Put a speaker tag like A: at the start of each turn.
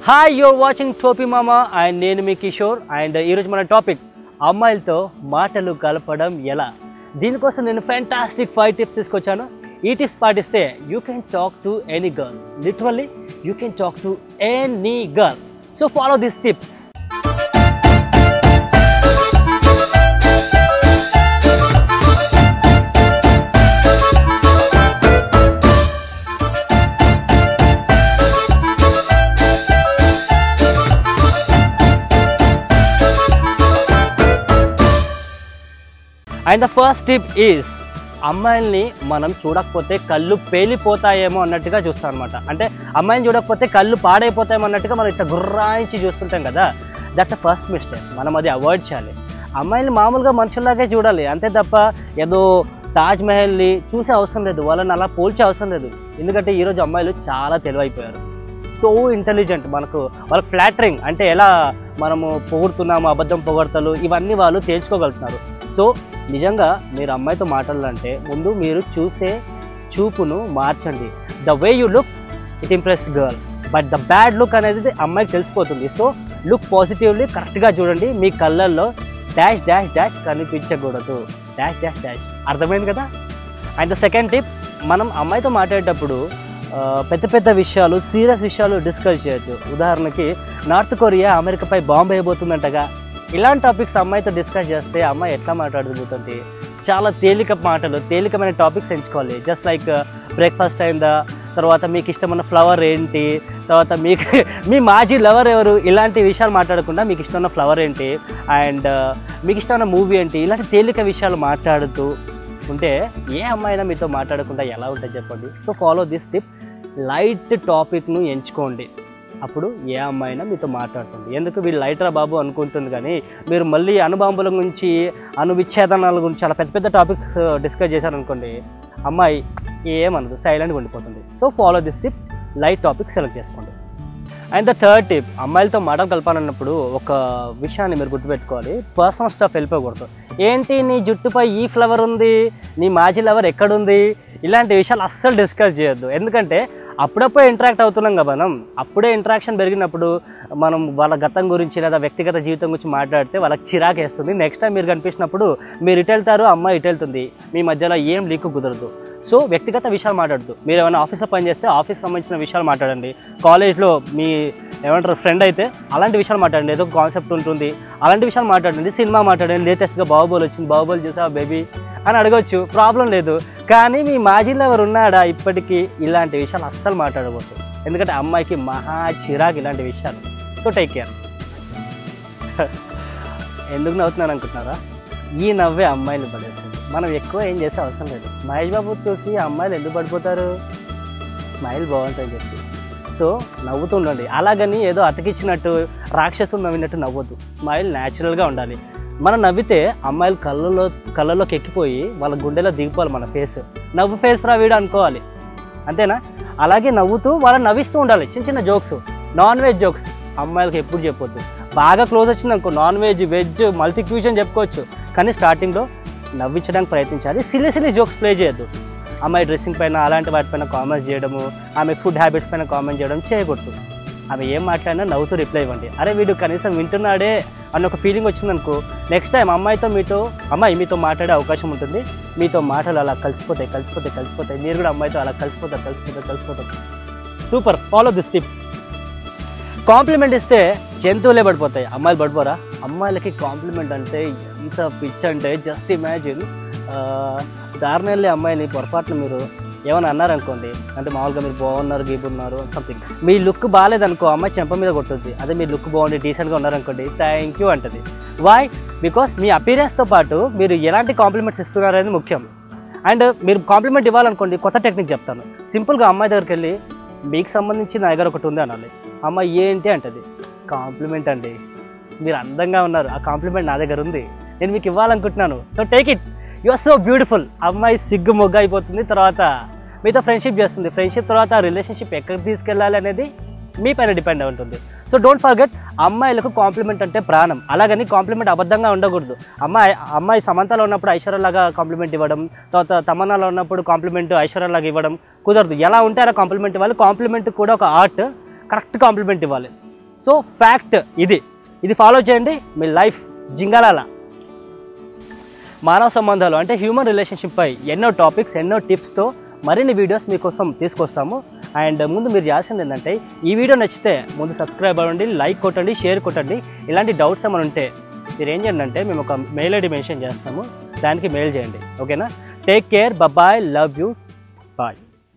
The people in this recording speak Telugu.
A: హాయ్ యూర్ వాచింగ్ టోపీ మామా అండ్ నేను మీ కిషోర్ అండ్ ఈరోజు మన టాపిక్ అమ్మాయిలతో మాటలు కలపడం ఎలా. దీనికోసం నేను ఫ్యాంటాస్టిక్ 5 టిప్స్ తీసుకొచ్చాను. ఈ టిప్స్ పాటిస్తే you can talk to any girl, literally you can talk to any girl. So follow these tips. And the first tip is అమ్మాయిల్ని మనం చూడకపోతే కళ్ళు పేలిపోతాయేమో అన్నట్టుగా చూస్తాం అనమాట. అంటే అమ్మాయిని చూడకపోతే కళ్ళు పాడైపోతాయేమో అన్నట్టుగా మనం ఇట్లా గుర్రాయించి చూస్తుంటాం కదా. That's the first mistake. మనం అది అవాయిడ్ చేయాలి. అమ్మాయిని మామూలుగా మనుషుల్లాగే చూడాలి, అంతే తప్ప ఏదో తాజ్ మహల్ని చూసే అవసరం లేదు, వాళ్ళని అలా పోల్చే అవసరం లేదు. ఎందుకంటే ఈరోజు అమ్మాయిలు చాలా తెలివైపోయారు, సో ఇంటెలిజెంట్. వాళ్ళకి ఫ్లాటరింగ్ అంటే ఎలా మనము పొగుడుతున్నాము, అబద్ధం పొగడతలు, ఇవన్నీ వాళ్ళు తేల్చుకోగలుగుతున్నారు. సో నిజంగా మీరు అమ్మాయితో మాట్లాడాలంటే ముందు మీరు చూసే చూపును మార్చండి. The way you look it impress girl, but the bad look అనేది అమ్మాయికి తెలిసిపోతుంది. సో లుక్ పాజిటివ్లీ, కరెక్ట్గా చూడండి. మీ కళ్ళల్లో డాష్ డాష్ డాష్ కనిపించకూడదు. డాష్ డాష్ డాష్, అర్థమైంది కదా. అండ్ ద సెకండ్ టిప్, మనం అమ్మాయితో మాట్లాడేటప్పుడు పెద్ద పెద్ద విషయాలు, సీరియస్ విషయాలు డిస్కస్ చేయొద్దు. ఉదాహరణకి నార్త్ కొరియా అమెరికాపై బాంబు వేయబోతుందంటగా, ఇలాంటి టాపిక్స్ అమ్మాయితో డిస్కస్ చేస్తే అమ్మాయి ఎట్లా మాట్లాడుతుంటుంది. చాలా తేలికమైన టాపిక్స్ ఎంచుకోవాలి. జస్ట్ లైక్ బ్రేక్ఫాస్ట్ అయిందా, తర్వాత మీకు ఇష్టమైన ఫ్లవర్ ఏంటి, తర్వాత మీ మాజీ లవర్ ఎవరు, ఇలాంటి విషయాలు మాట్లాడకుండా మీకు ఇష్టమైన ఫ్లవర్ ఏంటి అండ్ మీకు ఇష్టమైన మూవీ ఏంటి, ఇలాంటి తేలిక విషయాలు మాట్లాడుతూ ఉంటే ఏ అమ్మాయినా మీతో మాట్లాడకుండా ఎలా ఉంటుంది చెప్పండి. So follow this tip. Light టాపిక్ను ఎంచుకోండి, అప్పుడు ఏ అమ్మాయినా మీతో మాట్లాడుతుంది. ఎందుకు వీళ్ళు లైటరా బాబు అనుకుంటుంది, కానీ మీరు మళ్ళీ అణుబాంబుల గురించి, విచ్ఛేదనాల గురించి చాలా పెద్ద పెద్ద టాపిక్స్ డిస్కస్ చేశారనుకోండి, అమ్మాయి ఏమనదు, సైలెంట్గా ఉండిపోతుంది. So follow this tip. Light topic select చేసుకోండి. అండ్ ద థర్డ్ టిప్, అమ్మాయిలతో మాటలు కలపాలన్నప్పుడు ఒక విషయాన్ని మీరు గుర్తుపెట్టుకోవాలి. పర్సనల్ స్టఫ్ వెళ్ళిపోకూడదు. ఏంటి నీ జుట్టుపై ఈ ఫ్లవర్ ఉంది, నీ మాజీ లవర్ ఎక్కడుంది, ఇలాంటి విషయాలు అస్సలు డిస్కస్ చేయొద్దు. ఎందుకంటే అప్పుడప్పుడే ఇంటరాక్ట్ అవుతున్నాం కదా మనం. అప్పుడే ఇంటరాక్షన్ పెరిగినప్పుడు మనం వాళ్ళ గతం గురించి లేదా వ్యక్తిగత జీవితం గురించి మాట్లాడితే వాళ్ళకి చిరాకు వేస్తుంది. నెక్స్ట్ టైం మీరు కనిపించినప్పుడు మీరు ఇటు వెళ్తారు, అమ్మాయి ఇటు వెళ్తుంది, మీ మధ్యలో ఏం లీక్ కుదరదు. సో వ్యక్తిగత విషయాలు మాట్లాడద్దు. మీరు ఏమైనా ఆఫీస్లో పనిచేస్తే ఆఫీస్ సంబంధించిన విషయాలు మాట్లాడండి. కాలేజ్లో మీ ఫ్రెండ్ అయితే అలాంటి విషయాలు మాట్లాడండి. ఏదో కాన్సెప్ట్ ఉంటుంది, అలాంటి విషయాలు మాట్లాడండి. సినిమా మాట్లాడండి, లేటెస్ట్గా బాహుబలి వచ్చింది, బాహుబలి చూసావా బేబీ అని అడగవచ్చు, ప్రాబ్లం లేదు. కానీ మీ మాజీలో ఎవరు ఉన్నాడా ఇప్పటికీ, ఇలాంటి విషయాలు అస్సలు మాట్లాడకూడదు. ఎందుకంటే అమ్మాయికి మహా చిరాకు ఇలాంటి విషయాలు. So take care. ఎందుకు నవ్వుతున్నాను అనుకుంటున్నారా? ఈ నవ్వే అమ్మాయిలు పడేస్తుంది. మనం ఎక్కువ ఏం చేసే అవసరం లేదు. మహేష్ బాబు చూసి అమ్మాయిలు ఎందుకు పడిపోతారు? స్మైల్ బాగుంటుందని చెప్పి. సో నవ్వుతూ ఉండండి. అలాగని ఏదో అతకిచ్చినట్టు, రాక్షసులు నవ్వినట్టు నవ్వద్దు. స్మైల్ న్యాచురల్గా ఉండాలి. మనం నవ్వితే అమ్మాయిలు కళ్ళలోకి ఎక్కిపోయి వాళ్ళ గుండెలో దిగిపోవాలి మన ఫేస్. నవ్వు ఫేస్ రా వీడు అనుకోవాలి, అంతేనా? అలాగే నవ్వుతూ వాళ్ళని నవ్విస్తూ ఉండాలి. చిన్న చిన్న జోక్స్, నాన్ వెజ్ జోక్స్ అమ్మాయిలకి ఎప్పుడు చెప్పొద్దు. బాగా క్లోజ్ వచ్చింది అనుకో, non veg, veg, multi cuisine చెప్పుకోవచ్చు, కానీ స్టార్టింగ్లో నవ్వించడానికి ప్రయత్నించాలి. సిల్లీ జోక్స్ ప్లే చేయొద్దు. అమ్మాయి డ్రెస్సింగ్ పైన అలాంటి వాటిపైన కామెంట్స్ చేయడము, ఆమె ఫుడ్ హ్యాబిట్స్ పైన కామెంట్ చేయడం చేయకూడదు. ఆమె ఏం మాట్లాడినా నవ్వుతూ రిప్లై ఇవ్వండి. అరే వీడు కనీసం వింటున్నాడే అన్న ఒక ఫీలింగ్ వచ్చిందనుకో, నెక్స్ట్ టైం అమ్మాయి మీతో మాట్లాడే అవకాశం ఉంటుంది. మీతో మాటలు అలా కలిసిపోతాయి. మీరు కూడా అమ్మాయితో అలా కలిసిపోతారు. Super. Follow this tip. Compliment ఇస్తే జంతువులే పడిపోతాయి, అమ్మాయిలు పడిపోరా? అమ్మాయిలకి కాంప్లిమెంట్ అంటే ఎంత పిచ్ అంటే జస్ట్ ఇమాజిన్. దారుణెళ్ళి అమ్మాయిని పొరపాటున మీరు ఏమైనా అన్నారనుకోండి, అంటే మామూలుగా మీరు బాగున్నారు, గీబున్నారు సంథింగ్, మీ లుక్ బాగాలేదనుకో, అమ్మాయి చెంప మీద కొట్టుద్ది. అదే మీరు లుక్ బాగుండి డీసెంట్గా ఉన్నారనుకోండి, థ్యాంక్ యూ అంటది. వై? బికాస్ మీ అపీరెన్స్తో పాటు మీరు ఎలాంటి కాంప్లిమెంట్స్ ఇస్తున్నారు అనేది ముఖ్యం. అండ్ మీరు కాంప్లిమెంట్ ఇవ్వాలనుకోండి, కొత్త టెక్నిక్ చెప్తాను. సింపుల్గా అమ్మాయి దగ్గరికి వెళ్ళి మీకు సంబంధించి నా దగ్గర ఒకటి ఉంది అనాలి. అమ్మాయి ఏంటి అంటది, కాంప్లిమెంట్ అండి, మీరు అందంగా ఉన్నారు, ఆ కాంప్లిమెంట్ నా దగ్గర ఉంది, నేను మీకు ఇవ్వాలనుకుంటున్నాను, so take it, you are so beautiful. అమ్మాయి సిగ్గు మొగ్గ అయిపోతుంది, తర్వాత మీతో ఫ్రెండ్షిప్ చేస్తుంది. ఫ్రెండ్షిప్ తర్వాత రిలేషన్షిప్ ఎక్కడికి తీసుకెళ్ళాలి అనేది మీ పైన డిపెండ్ అయి ఉంటుంది. సో డోంట్ ఫర్గెట్, అమ్మాయిలకు కాంప్లిమెంట్ అంటే ప్రాణం. అలాగని కాంప్లిమెంట్ అబద్ధంగా ఉండకూడదు. అమ్మాయి సమంతలో ఉన్నప్పుడు ఐశ్వర్యలాగా కాంప్లిమెంట్ ఇవ్వడం, తర్వాత తమన్నాలో ఉన్నప్పుడు కాంప్లిమెంట్ ఐశ్వర్యలాగా ఇవ్వడం కుదరదు. ఎలా ఉంటే అలా కాంప్లిమెంట్ ఇవ్వాలి. కాంప్లిమెంట్ కూడా ఒక ఆర్ట్. కరెక్ట్ కాంప్లిమెంట్ ఇవ్వాలి. సో ఫ్యాక్ట్ ఇది ఫాలో చేయండి, మీ లైఫ్ జింగలాల. మానవ సంబంధాలు అంటే హ్యూమన్ రిలేషన్షిప్ పై ఎన్నో టాపిక్స్, ఎన్నో టిప్స్తో మరిన్ని వీడియోస్ మీకోసం తీసుకొస్తాము. అండ్ ముందు మీరు చేయాల్సింది ఏంటంటే, ఈ వీడియో నచ్చితే ముందు సబ్స్క్రైబ్ అవ్వండి, లైక్ కొట్టండి, షేర్ కొట్టండి. ఇలాంటి డౌట్స్ ఏమైనా ఉంటే మీరు ఏం చేయండి అంటే, మేము ఒక మెయిల్ ఐడి మెన్షన్ చేస్తాము, దానికి మెయిల్ చేయండి. ఓకేనా? Take care, bye, love you, bye.